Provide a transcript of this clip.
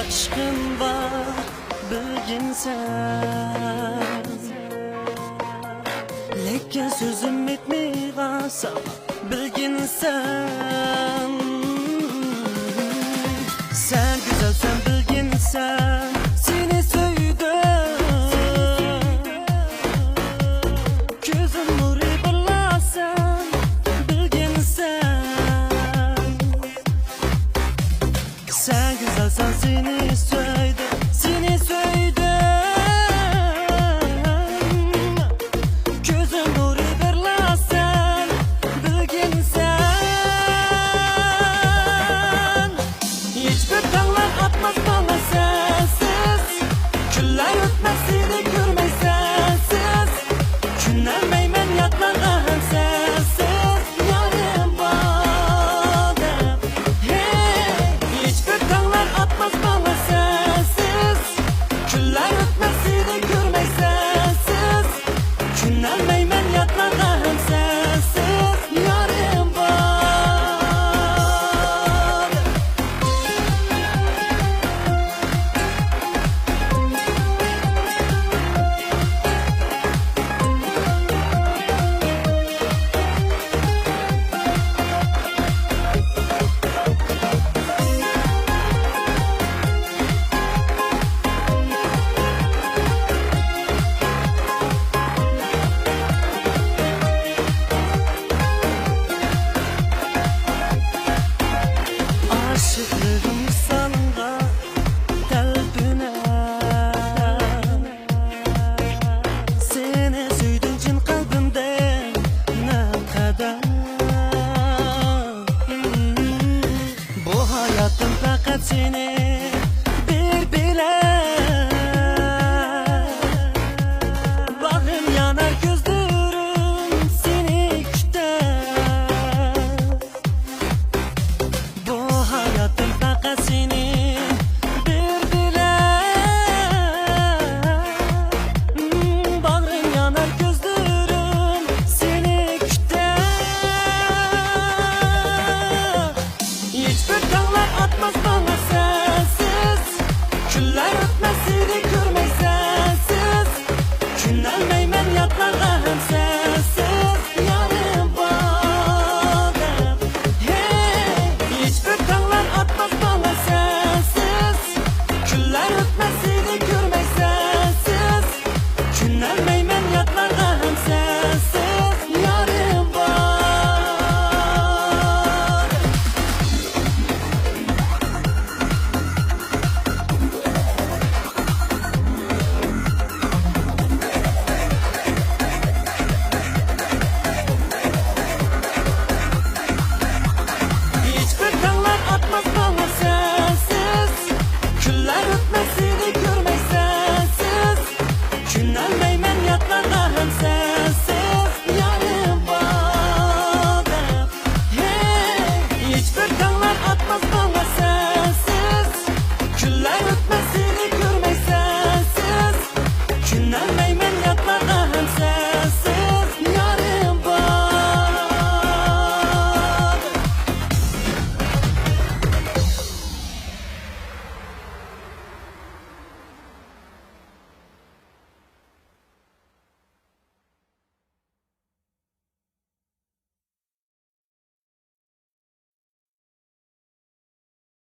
Aşkın var bilgin sen, lekin sözüm etmeysa bilgin sen. Sen güzelsen bilgin sen, seni söyledim. Gözüm nuru birlasan bilgin sen. Sen güzelsen seni söyledim, seni söyledim. Gözüm nuru birlasan bilgin sen. Hiçbir tağlar atmaz bana sensiz, günler ötmez seni görmey sensiz. Günlermeymen yatmadan sensiz yarım badem. Hey, hiçbir tağlar atmaz bana sensiz, günler ötmez seni görmey sensiz. Günlermeymen yatmadan sensiz yarım badem. Aşıklığım sana kalbine, seni sevdiğim için kalbimde ne kadar. Bu hayatım fakat seni bir bilen. Bağrım yanar gözlerim seni küter. Bu hayatım fakat seni bir bilen. Bağrım yanar gözlerim seni küter. Hiçbir tağlar atmaz bana sensiz, günler